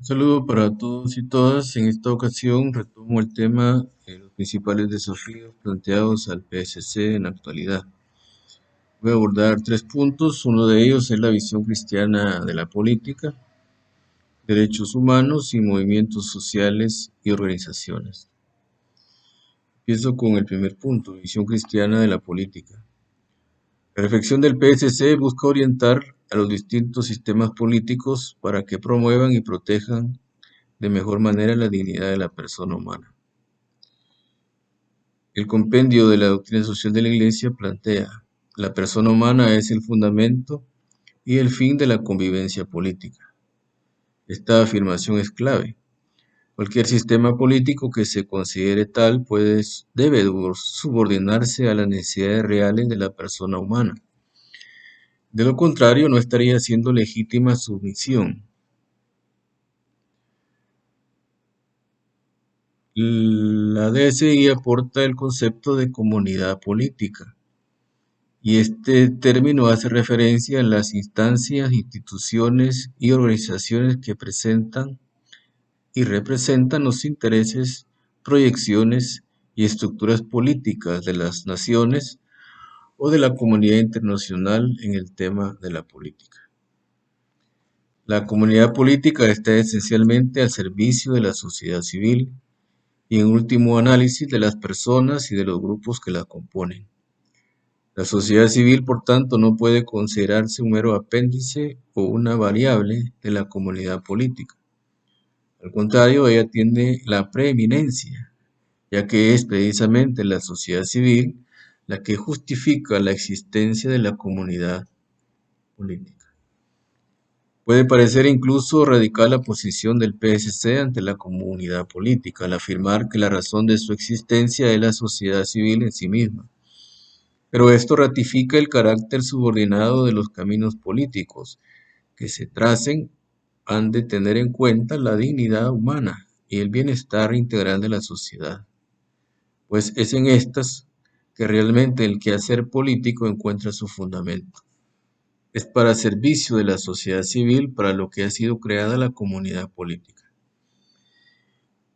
Un saludo para todos y todas. En esta ocasión retomo el tema de los principales desafíos planteados al PSC en la actualidad. Voy a abordar tres puntos. Uno de ellos es la visión cristiana de la política, derechos humanos y movimientos sociales y organizaciones. Empiezo con el primer punto, visión cristiana de la política. La reflexión del PSC busca orientar a los distintos sistemas políticos para que promuevan y protejan de mejor manera la dignidad de la persona humana. El compendio de la doctrina social de la Iglesia plantea: la persona humana es el fundamento y el fin de la convivencia política. Esta afirmación es clave. Cualquier sistema político que se considere tal debe subordinarse a las necesidades reales de la persona humana. De lo contrario, no estaría siendo legítima su misión. La DSI aporta el concepto de comunidad política, y este término hace referencia a las instancias, instituciones y organizaciones que presentan y representan los intereses, proyecciones y estructuras políticas de las naciones o de la comunidad internacional en el tema de la política. La comunidad política está esencialmente al servicio de la sociedad civil y en último análisis de las personas y de los grupos que la componen. La sociedad civil, por tanto, no puede considerarse un mero apéndice o una variable de la comunidad política. Al contrario, ella tiene la preeminencia, ya que es precisamente la sociedad civil la que justifica la existencia de la comunidad política. Puede parecer incluso radical la posición del PSC ante la comunidad política, al afirmar que la razón de su existencia es la sociedad civil en sí misma. Pero esto ratifica el carácter subordinado de los caminos políticos que se tracen. Han de tener en cuenta la dignidad humana y el bienestar integral de la sociedad, pues es en estas que realmente el quehacer político encuentra su fundamento. Es para servicio de la sociedad civil para lo que ha sido creada la comunidad política.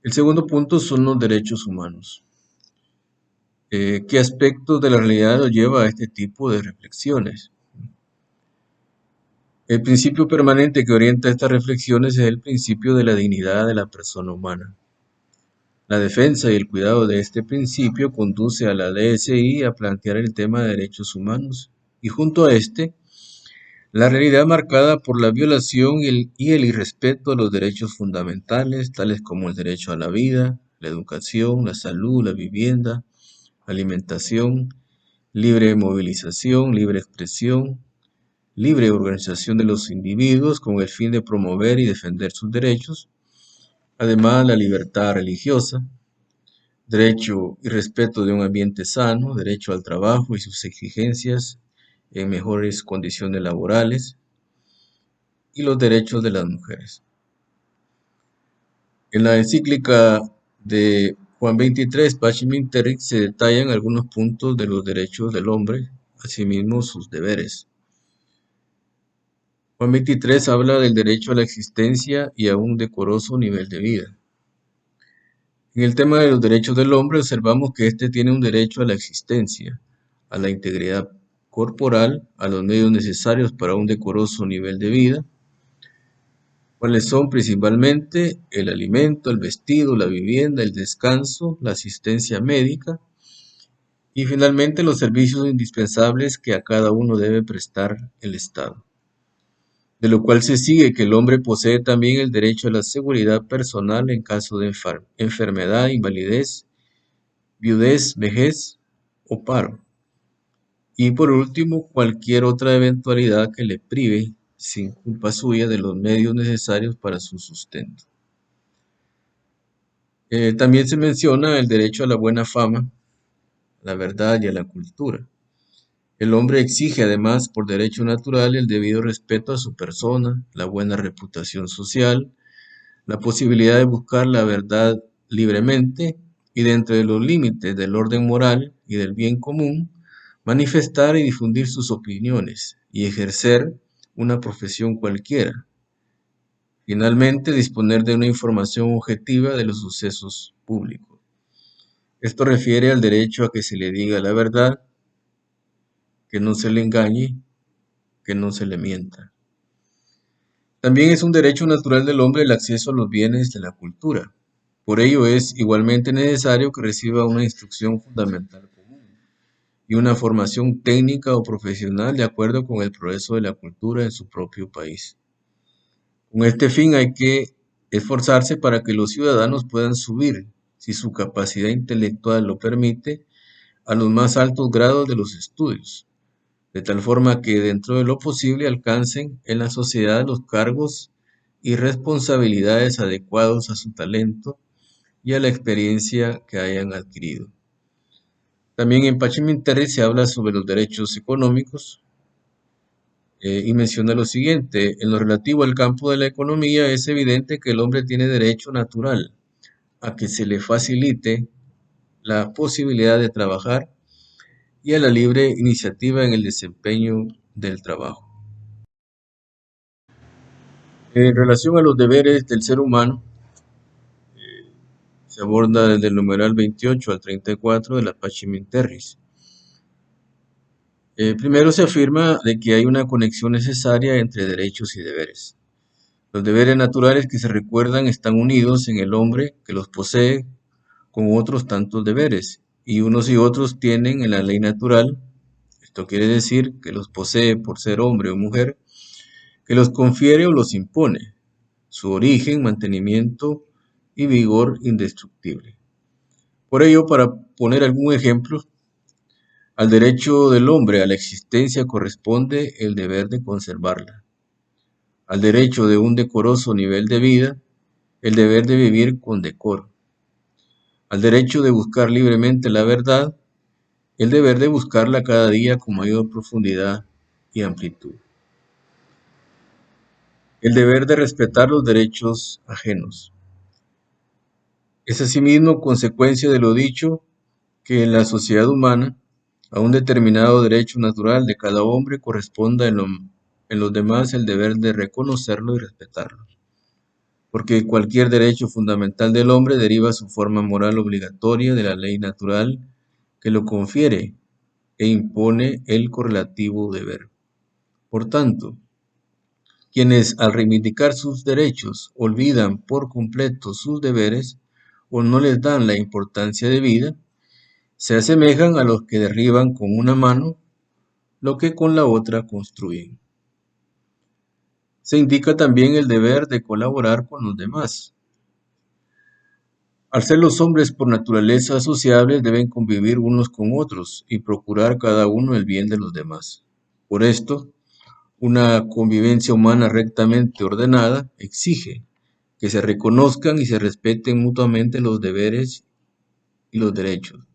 El segundo punto son los derechos humanos. ¿Qué aspectos de la realidad nos lleva a este tipo de reflexiones? El principio permanente que orienta estas reflexiones es el principio de la dignidad de la persona humana. La defensa y el cuidado de este principio conduce a la DSI a plantear el tema de derechos humanos y junto a este, la realidad marcada por la violación y el irrespeto a los derechos fundamentales, tales como el derecho a la vida, la educación, la salud, la vivienda, alimentación, libre movilización, libre expresión, libre organización de los individuos con el fin de promover y defender sus derechos, además la libertad religiosa, derecho y respeto de un ambiente sano, derecho al trabajo y sus exigencias en mejores condiciones laborales y los derechos de las mujeres. En la encíclica de Juan 23, Pacem in Terris, se detallan algunos puntos de los derechos del hombre, asimismo sus deberes. Juan 23 habla del derecho a la existencia y a un decoroso nivel de vida. En el tema de los derechos del hombre observamos que éste tiene un derecho a la existencia, a la integridad corporal, a los medios necesarios para un decoroso nivel de vida, cuáles son principalmente el alimento, el vestido, la vivienda, el descanso, la asistencia médica y finalmente los servicios indispensables que a cada uno debe prestar el Estado. De lo cual se sigue que el hombre posee también el derecho a la seguridad personal en caso de enfermedad, invalidez, viudez, vejez o paro. Y por último, cualquier otra eventualidad que le prive, sin culpa suya, de los medios necesarios para su sustento. También se menciona el derecho a la buena fama, la verdad y a la cultura. El hombre exige además por derecho natural el debido respeto a su persona, la buena reputación social, la posibilidad de buscar la verdad libremente y dentro de los límites del orden moral y del bien común, manifestar y difundir sus opiniones y ejercer una profesión cualquiera, Finalmente, disponer de una información objetiva de los sucesos públicos. Esto refiere al derecho a que se le diga la verdad, que no se le engañe, que no se le mienta. También es un derecho natural del hombre el acceso a los bienes de la cultura. Por ello es igualmente necesario que reciba una instrucción fundamental común y una formación técnica o profesional de acuerdo con el progreso de la cultura en su propio país. Con este fin hay que esforzarse para que los ciudadanos puedan subir, si su capacidad intelectual lo permite, a los más altos grados de los estudios, de tal forma que dentro de lo posible alcancen en la sociedad los cargos y responsabilidades adecuados a su talento y a la experiencia que hayan adquirido. También en Pachiminterri se habla sobre los derechos económicos y menciona lo siguiente: en lo relativo al campo de la economía es evidente que el hombre tiene derecho natural a que se le facilite la posibilidad de trabajar y a la libre iniciativa en el desempeño del trabajo. En relación a los deberes del ser humano, se aborda desde el numeral 28 al 34 de la Pachiminterris. Primero se afirma de que hay una conexión necesaria entre derechos y deberes. Los deberes naturales que se recuerdan están unidos en el hombre que los posee con otros tantos deberes, y unos y otros tienen en la ley natural, esto quiere decir que los posee por ser hombre o mujer, que los confiere o los impone, su origen, mantenimiento y vigor indestructible. Por ello, para poner algún ejemplo, al derecho del hombre a la existencia corresponde el deber de conservarla. Al derecho de un decoroso nivel de vida, el deber de vivir con decoro. Al derecho de buscar libremente la verdad, el deber de buscarla cada día con mayor profundidad y amplitud. El deber de respetar los derechos ajenos. Es asimismo consecuencia de lo dicho que en la sociedad humana a un determinado derecho natural de cada hombre corresponda en los demás el deber de reconocerlo y respetarlo, porque cualquier derecho fundamental del hombre deriva su forma moral obligatoria de la ley natural que lo confiere e impone el correlativo deber. Por tanto, quienes al reivindicar sus derechos olvidan por completo sus deberes o no les dan la importancia debida, se asemejan a los que derriban con una mano lo que con la otra construyen. Se indica también el deber de colaborar con los demás. Al ser los hombres por naturaleza sociables, deben convivir unos con otros y procurar cada uno el bien de los demás. Por esto, una convivencia humana rectamente ordenada exige que se reconozcan y se respeten mutuamente los deberes y los derechos.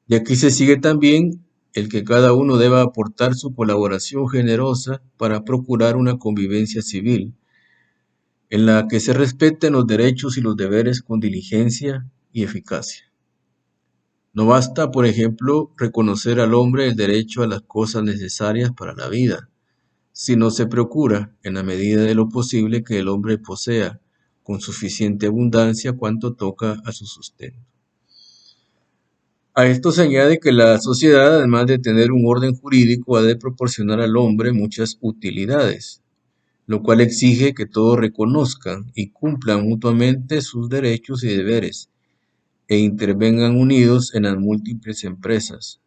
De aquí se sigue también el que cada uno deba aportar su colaboración generosa para procurar una convivencia civil, en la que se respeten los derechos y los deberes con diligencia y eficacia. No basta, por ejemplo, reconocer al hombre el derecho a las cosas necesarias para la vida, si no se procura, en la medida de lo posible, que el hombre posea con suficiente abundancia cuanto toca a su sustento. A esto se añade que la sociedad, además de tener un orden jurídico, ha de proporcionar al hombre muchas utilidades, lo cual exige que todos reconozcan y cumplan mutuamente sus derechos y deberes, e intervengan unidos en las múltiples empresas.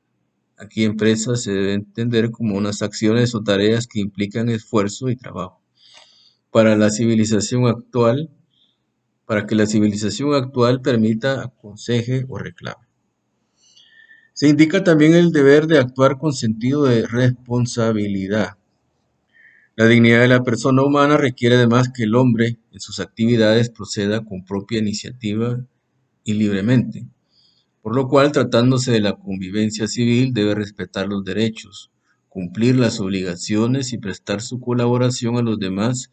Aquí empresas se debe entender como unas acciones o tareas que implican esfuerzo y trabajo. Para la civilización actual, para que la civilización actual permita, aconseje o reclame. Se indica también el deber de actuar con sentido de responsabilidad. La dignidad de la persona humana requiere además que el hombre en sus actividades proceda con propia iniciativa y libremente, por lo cual, tratándose de la convivencia civil, debe respetar los derechos, cumplir las obligaciones y prestar su colaboración a los demás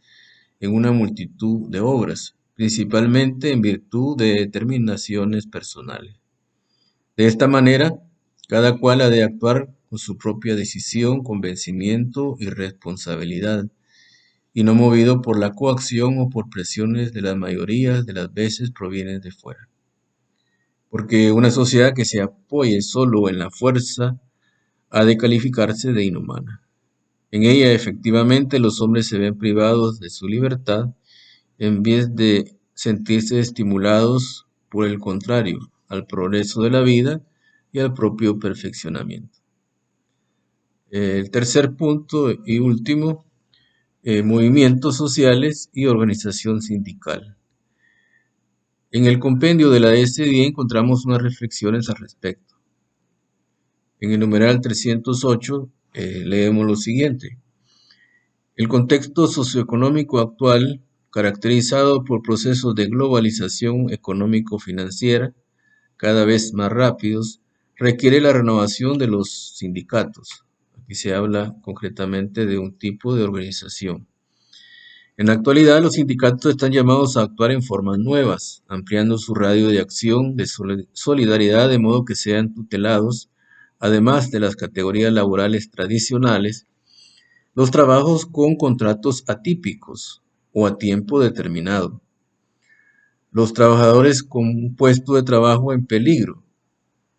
en una multitud de obras, principalmente en virtud de determinaciones personales. De esta manera, cada cual ha de actuar con su propia decisión, convencimiento y responsabilidad, y no movido por la coacción o por presiones de las mayorías de las veces provienen de fuera. Porque una sociedad que se apoye solo en la fuerza ha de calificarse de inhumana. En ella efectivamente los hombres se ven privados de su libertad en vez de sentirse estimulados por el contrario, al progreso de la vida y al propio perfeccionamiento. El tercer punto y último, movimientos sociales y organización sindical. En el compendio de la SD encontramos unas reflexiones al respecto. En el numeral 308 leemos lo siguiente. El contexto socioeconómico actual, caracterizado por procesos de globalización económico-financiera cada vez más rápidos, requiere la renovación de los sindicatos. Aquí se habla concretamente de un tipo de organización. En la actualidad, los sindicatos están llamados a actuar en formas nuevas, ampliando su radio de acción de solidaridad de modo que sean tutelados, además de las categorías laborales tradicionales, los trabajos con contratos atípicos o a tiempo determinado, los trabajadores con un puesto de trabajo en peligro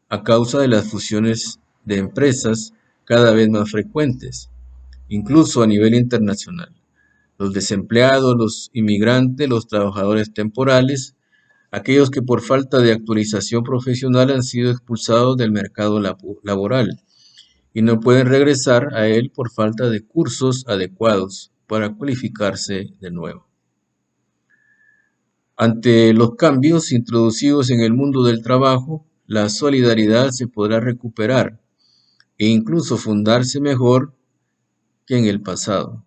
a causa de las fusiones de empresas cada vez más frecuentes, incluso a nivel internacional, los desempleados, los inmigrantes, los trabajadores temporales, aquellos que por falta de actualización profesional han sido expulsados del mercado laboral y no pueden regresar a él por falta de cursos adecuados para cualificarse de nuevo. Ante los cambios introducidos en el mundo del trabajo, la solidaridad se podrá recuperar e incluso fundarse mejor que en el pasado.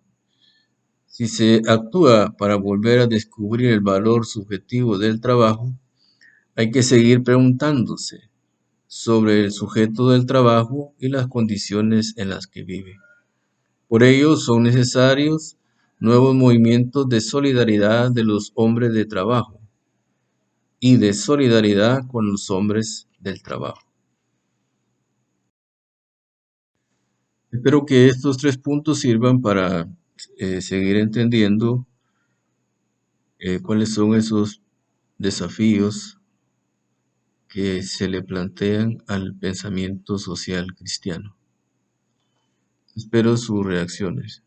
Si se actúa para volver a descubrir el valor subjetivo del trabajo, hay que seguir preguntándose sobre el sujeto del trabajo y las condiciones en las que vive. Por ello son necesarios nuevos movimientos de solidaridad de los hombres de trabajo y de solidaridad con los hombres del trabajo. Espero que estos tres puntos sirvan para seguir entendiendo cuáles son esos desafíos que se le plantean al pensamiento social cristiano. Espero sus reacciones.